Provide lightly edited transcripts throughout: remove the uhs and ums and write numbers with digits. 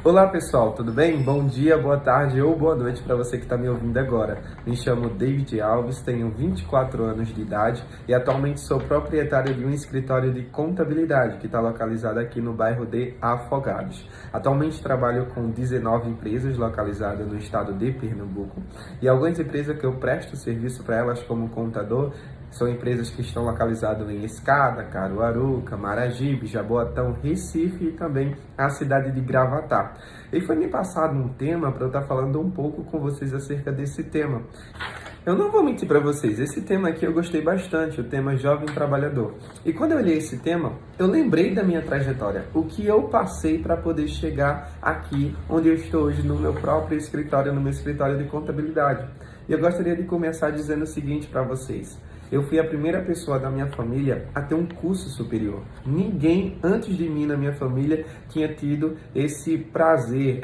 Olá pessoal, tudo bem? Bom dia, boa tarde ou boa noite para você que está me ouvindo agora. Me chamo David Alves, tenho 24 anos de idade e atualmente sou proprietário de um escritório de contabilidade que está localizado aqui no bairro de Afogados. Atualmente trabalho com 19 empresas localizadas no estado de Pernambuco e algumas empresas que eu presto serviço para elas como contador são empresas que estão localizadas em Escada, Caruaru, Camaragibe, Jaboatão, Recife e também a cidade de Gravatá. E foi me passado um tema para eu estar falando um pouco com vocês acerca desse tema. Eu não vou mentir para vocês, esse tema aqui eu gostei bastante, o tema Jovem Trabalhador. E quando eu olhei esse tema, eu lembrei da minha trajetória, o que eu passei para poder chegar aqui onde eu estou hoje no meu próprio escritório, no meu escritório de contabilidade. E eu gostaria de começar dizendo o seguinte para vocês. Eu fui a primeira pessoa da minha família a ter um curso superior. Ninguém antes de mim na minha família tinha tido esse prazer,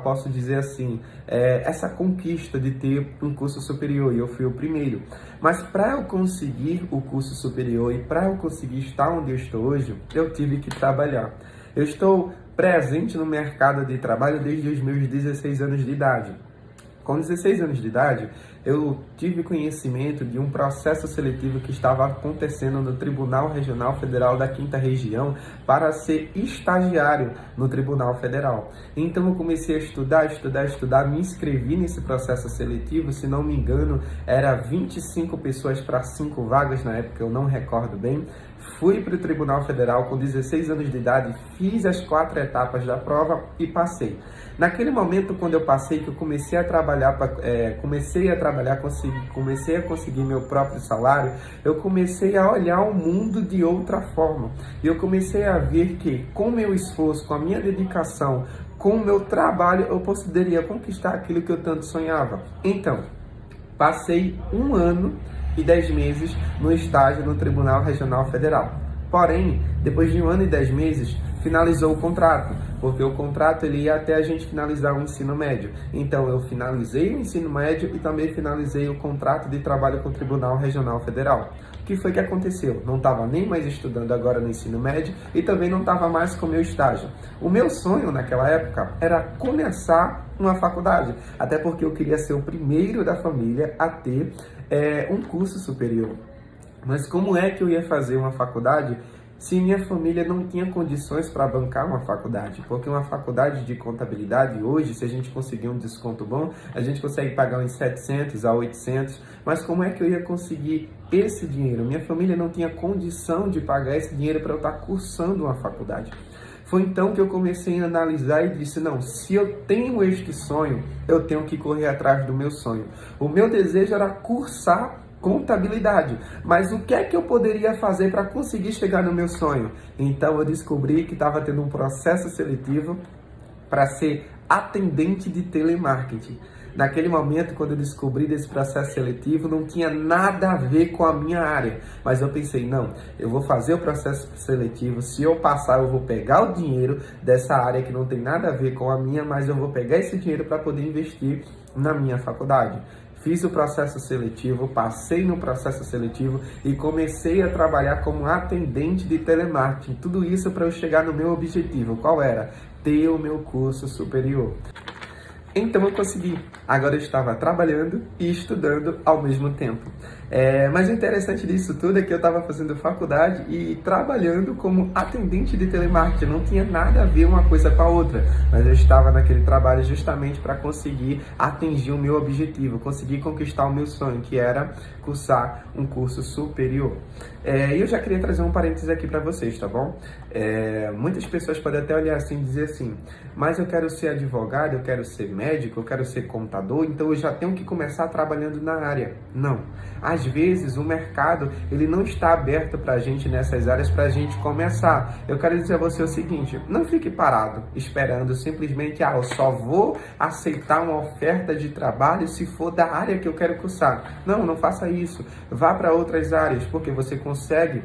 posso dizer assim, essa conquista de ter um curso superior, e eu fui o primeiro. Mas para eu conseguir o curso superior e para eu conseguir estar onde eu estou hoje, eu tive que trabalhar. Eu estou presente no mercado de trabalho desde os meus 16 anos de idade. Com 16 anos de idade, eu tive conhecimento de um processo seletivo que estava acontecendo no Tribunal Regional Federal da 5ª Região para ser estagiário no Tribunal Federal. Então eu comecei a estudar, me inscrevi nesse processo seletivo, se não me engano, era 25 pessoas para 5 vagas, na época eu não recordo bem. Fui para o Tribunal Federal com 16 anos de idade, fiz as 4 etapas da prova e passei. Naquele momento, quando eu passei, que eu comecei a trabalhar, comecei a conseguir meu próprio salário, eu comecei a olhar o mundo de outra forma. E eu comecei a ver que, com o meu esforço, com a minha dedicação, com o meu trabalho, eu poderia conquistar aquilo que eu tanto sonhava. Então, passei 1 ano e 10 meses no estágio no Tribunal Regional Federal. Porém, depois de 1 ano e 10 meses, finalizou o contrato, porque o contrato ele ia até a gente finalizar o ensino médio. Então, eu finalizei o ensino médio e também finalizei o contrato de trabalho com o Tribunal Regional Federal. O que foi que aconteceu? Não estava nem mais estudando agora no ensino médio e também não estava mais com o meu estágio. O meu sonho naquela época era começar uma faculdade, até porque eu queria ser o primeiro da família a ter um curso superior. Mas como é que eu ia fazer uma faculdade se minha família não tinha condições para bancar uma faculdade? Porque uma faculdade de contabilidade hoje, se a gente conseguir um desconto bom, a gente consegue pagar uns 700 a 800. Mas como é que eu ia conseguir esse dinheiro? Minha família não tinha condição de pagar esse dinheiro para eu estar cursando uma faculdade. Foi então que eu comecei a analisar e disse, não, se eu tenho este sonho, eu tenho que correr atrás do meu sonho. O meu desejo era cursar contabilidade, mas o que é que eu poderia fazer para conseguir chegar no meu sonho? Então eu descobri que estava tendo um processo seletivo para ser atendente de telemarketing. Naquele momento, quando eu descobri desse processo seletivo, não tinha nada a ver com a minha área. Mas eu pensei, não, eu vou fazer o processo seletivo, se eu passar eu vou pegar o dinheiro dessa área que não tem nada a ver com a minha, mas eu vou pegar esse dinheiro para poder investir na minha faculdade. Fiz o processo seletivo, passei no processo seletivo e comecei a trabalhar como atendente de telemarketing. Tudo isso para eu chegar no meu objetivo. Qual era? Ter o meu curso superior. Então eu consegui. Agora eu estava trabalhando e estudando ao mesmo tempo. Mas o interessante disso tudo é que eu estava fazendo faculdade e trabalhando como atendente de telemarketing. Não tinha nada a ver uma coisa com a outra. Mas eu estava naquele trabalho justamente para conseguir atingir o meu objetivo, conseguir conquistar o meu sonho, que era cursar um curso superior. E eu já queria trazer um parênteses aqui para vocês, tá bom? Muitas pessoas podem até olhar assim e dizer assim, mas eu quero ser advogado, eu quero ser médico, eu quero ser contador, então eu já tenho que começar trabalhando na área. Não. Às vezes o mercado ele não está aberto para a gente nessas áreas para a gente começar. Eu quero dizer a você o seguinte, não fique parado esperando simplesmente, eu só vou aceitar uma oferta de trabalho se for da área que eu quero cursar. Não, não faça isso. Vá para outras áreas, porque você consegue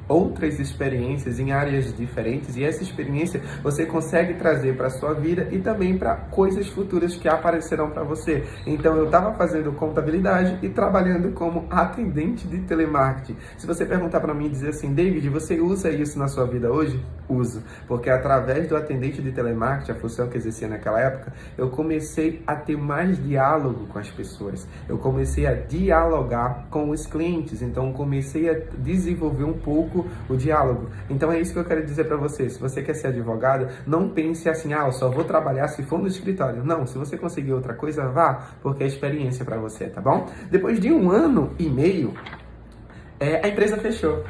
outras experiências em áreas diferentes, e essa experiência você consegue trazer para a sua vida e também para coisas futuras que aparecerão para você. Então eu estava fazendo contabilidade e trabalhando como atendente de telemarketing. Se você perguntar para mim e dizer assim, David, você usa isso na sua vida hoje? Uso, porque através do atendente de telemarketing, a função que exercia naquela época, eu comecei a ter mais diálogo com as pessoas, eu comecei a dialogar com os clientes, então comecei a desenvolver um pouco o diálogo. Então é isso que eu quero dizer para você. Se você quer ser advogado, não pense assim, eu só vou trabalhar se for no escritório. Não, se você conseguir outra coisa, vá, porque é experiência para você, tá bom? Depois de 1 ano e meio, a empresa fechou.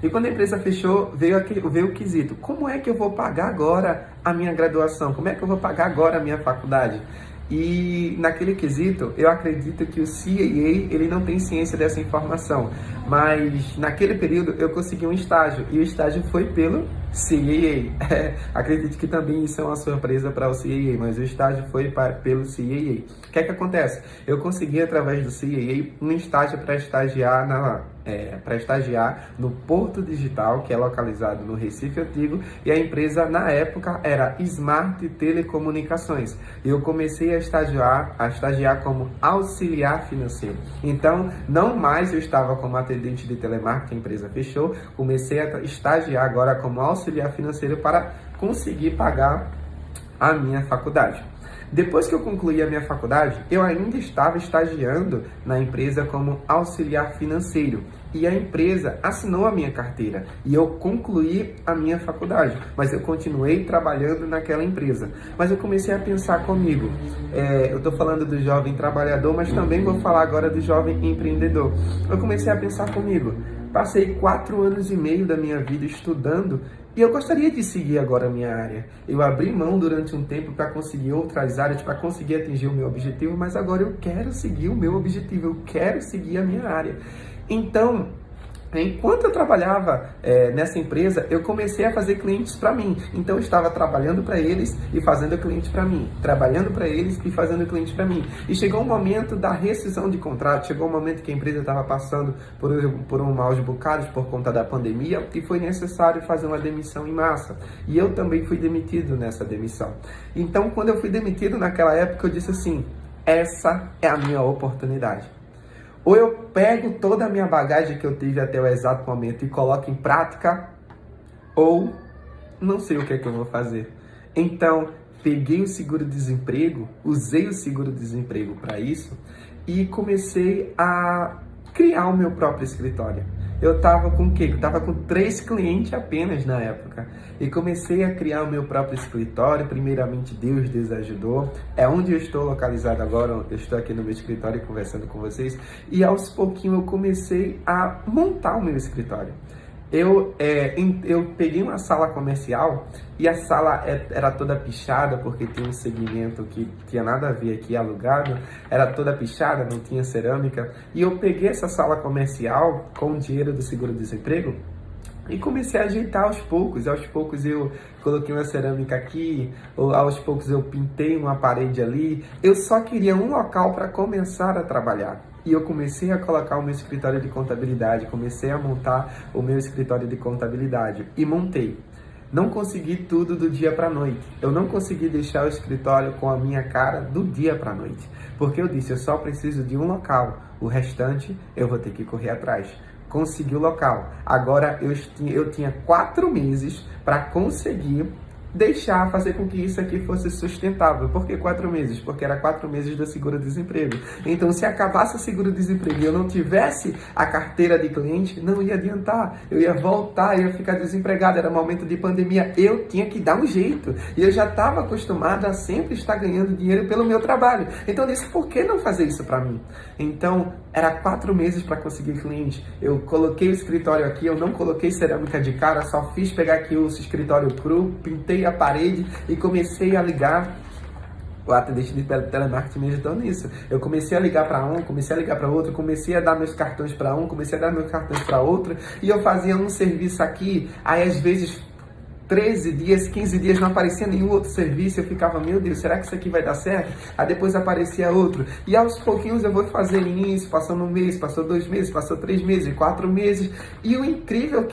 E quando a empresa fechou, veio o quesito, como é que eu vou pagar agora a minha graduação? Como é que eu vou pagar agora a minha faculdade? E naquele quesito, eu acredito que o CAA, ele não tem ciência dessa informação, mas naquele período eu consegui um estágio, e o estágio foi pelo CAA. Acredito que também isso é uma surpresa para o CAA, mas o estágio foi pelo CAA. O que é que acontece? Eu consegui, através do CAA, um estágio para estagiar no Porto Digital, que é localizado no Recife Antigo, e a empresa na época era Smart Telecomunicações. E eu comecei a estagiar como auxiliar financeiro. Então, não mais eu estava como atendente de telemarketing, a empresa fechou, comecei a estagiar agora como auxiliar financeiro para conseguir pagar a minha faculdade. Depois que eu concluí a minha faculdade, eu ainda estava estagiando na empresa como auxiliar financeiro. E a empresa assinou a minha carteira e eu concluí a minha faculdade, mas eu continuei trabalhando naquela empresa. Mas eu comecei a pensar comigo, eu estou falando do jovem trabalhador, mas também vou falar agora do jovem empreendedor. Eu comecei a pensar comigo, passei 4 anos e meio da minha vida estudando e eu gostaria de seguir agora a minha área. Eu abri mão durante um tempo para conseguir outras áreas, para conseguir atingir o meu objetivo, mas agora eu quero seguir o meu objetivo, eu quero seguir a minha área. Então, enquanto eu trabalhava nessa empresa, eu comecei a fazer clientes para mim. Então, eu estava trabalhando para eles e fazendo cliente para mim. Trabalhando para eles e fazendo cliente para mim. E chegou o momento da rescisão de contrato. Chegou o momento que a empresa estava passando por um maus bocados por conta da pandemia e foi necessário fazer uma demissão em massa. E eu também fui demitido nessa demissão. Então, quando eu fui demitido naquela época, eu disse assim, essa é a minha oportunidade. Ou eu pego toda a minha bagagem que eu tive até o exato momento e coloco em prática, ou não sei o que é que eu vou fazer. Então, peguei o seguro-desemprego, usei o seguro-desemprego para isso e comecei a criar o meu próprio escritório. Eu estava com o quê? Eu estava com 3 clientes apenas na época. E comecei a criar o meu próprio escritório. Primeiramente, Deus ajudou. É onde eu estou localizado agora. Eu estou aqui no meu escritório conversando com vocês. E aos pouquinhos eu comecei a montar o meu escritório. Eu peguei uma sala comercial e a sala era toda pichada, porque tinha um segmento que tinha nada a ver aqui, alugado, era toda pichada, não tinha cerâmica, e eu peguei essa sala comercial com o dinheiro do seguro-desemprego e comecei a ajeitar aos poucos eu coloquei uma cerâmica aqui, aos poucos eu pintei uma parede ali, eu só queria um local para começar a trabalhar. E eu comecei a colocar o meu escritório de contabilidade, comecei a montar o meu escritório de contabilidade e montei. Não consegui tudo do dia para a noite. Eu não consegui deixar o escritório com a minha cara do dia para a noite. Porque eu disse, eu só preciso de um local. O restante eu vou ter que correr atrás. Consegui o local. Agora eu tinha 4 meses para conseguir fazer com que isso aqui fosse sustentável. Por que 4 meses? Porque era 4 meses do seguro-desemprego. Então, se acabasse o seguro-desemprego e eu não tivesse a carteira de cliente, não ia adiantar. Eu ia voltar, ia ficar desempregado. Era momento de pandemia. Eu tinha que dar um jeito. E eu já estava acostumado a sempre estar ganhando dinheiro pelo meu trabalho. Então, eu disse, por que não fazer isso para mim? Então, era 4 meses para conseguir cliente. Eu coloquei o escritório aqui, eu não coloquei cerâmica de cara, só fiz pegar aqui o escritório cru, pintei a parede e comecei a ligar. O atendente de telemarketing me ajudou nisso. Eu comecei a ligar para um, comecei a ligar para outro, comecei a dar meus cartões para um, comecei a dar meus cartões para outro, e eu fazia um serviço aqui, aí às vezes 13 dias, 15 dias, não aparecia nenhum outro serviço, eu ficava, meu Deus, será que isso aqui vai dar certo? Aí depois aparecia outro, e aos pouquinhos eu vou fazendo isso, passou um mês, passou 2 meses, passou 3 meses, 4 meses, e o incrível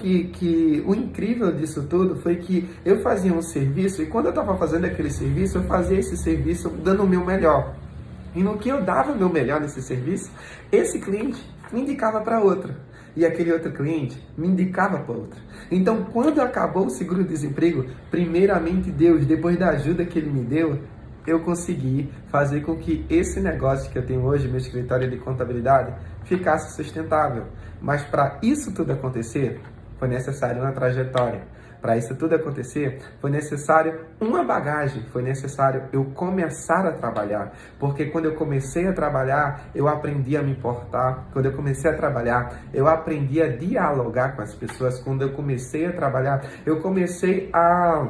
o incrível disso tudo foi que eu fazia um serviço, e quando eu estava fazendo aquele serviço, eu fazia esse serviço dando o meu melhor. E no que eu dava o meu melhor nesse serviço, esse cliente me indicava para outra. E aquele outro cliente me indicava para outra. Então, quando acabou o seguro-desemprego, primeiramente Deus, depois da ajuda que Ele me deu, eu consegui fazer com que esse negócio que eu tenho hoje, meu escritório de contabilidade, ficasse sustentável. Mas para isso tudo acontecer, foi necessário uma trajetória. Para isso tudo acontecer, foi necessário uma bagagem, foi necessário eu começar a trabalhar. Porque quando eu comecei a trabalhar, eu aprendi a me importar. Quando eu comecei a trabalhar, eu aprendi a dialogar com as pessoas. Quando eu comecei a trabalhar, eu comecei a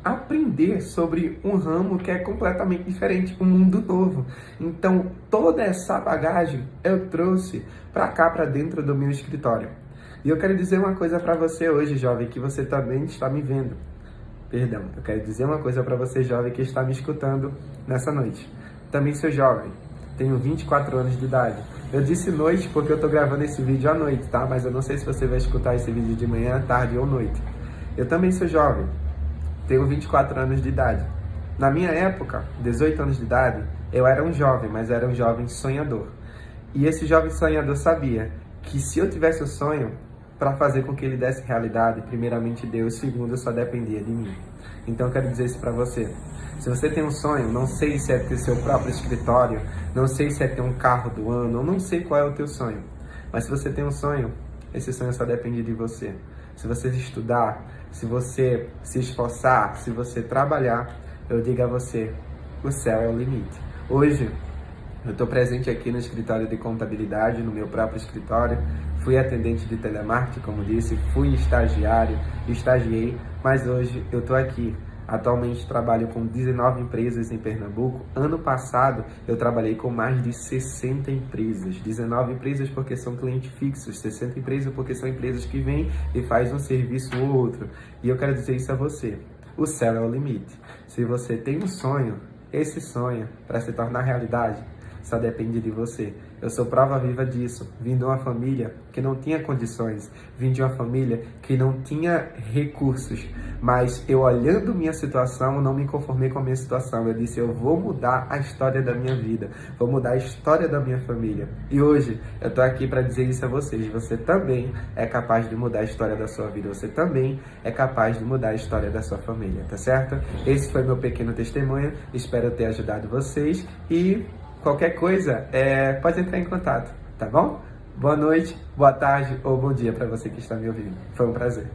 aprender sobre um ramo que é completamente diferente, um mundo novo. Então, toda essa bagagem eu trouxe para cá, para dentro do meu escritório. E eu quero dizer uma coisa para você hoje, jovem, que você também está me vendo. Perdão, eu quero dizer uma coisa para você, jovem, que está me escutando nessa noite. Também sou jovem, tenho 24 anos de idade. Eu disse noite porque eu estou gravando esse vídeo à noite, tá? Mas eu não sei se você vai escutar esse vídeo de manhã, tarde ou noite. Eu também sou jovem, tenho 24 anos de idade. Na minha época, 18 anos de idade, eu era um jovem, mas era um jovem sonhador. E esse jovem sonhador sabia que se eu tivesse o sonho, para fazer com que ele desse realidade, primeiramente Deus, segundo, só dependia de mim. Então eu quero dizer isso para você. Se você tem um sonho, não sei se é ter seu próprio escritório, não sei se é ter um carro do ano, eu não sei qual é o teu sonho. Mas se você tem um sonho, esse sonho só depende de você. Se você estudar, se você se esforçar, se você trabalhar, eu digo a você, o céu é o limite. Hoje, eu estou presente aqui no escritório de contabilidade, no meu próprio escritório. Fui atendente de telemarketing, como disse, fui estagiário, estagiei, mas hoje eu estou aqui. Atualmente trabalho com 19 empresas em Pernambuco. Ano passado eu trabalhei com mais de 60 empresas. 19 empresas porque são clientes fixos, 60 empresas porque são empresas que vêm e fazem um serviço ou outro. E eu quero dizer isso a você. O céu é o limite. Se você tem um sonho, esse sonho, para se tornar realidade, só depende de você. Eu sou prova viva disso. Vim de uma família que não tinha condições. Vim de uma família que não tinha recursos. Mas eu, olhando minha situação, não me conformei com a minha situação. Eu disse, eu vou mudar a história da minha vida. Vou mudar a história da minha família. E hoje, eu tô aqui para dizer isso a vocês. Você também é capaz de mudar a história da sua vida. Você também é capaz de mudar a história da sua família, tá certo? Esse foi meu pequeno testemunho. Espero ter ajudado vocês. E qualquer coisa, pode entrar em contato, tá bom? Boa noite, boa tarde ou bom dia para você que está me ouvindo. Foi um prazer.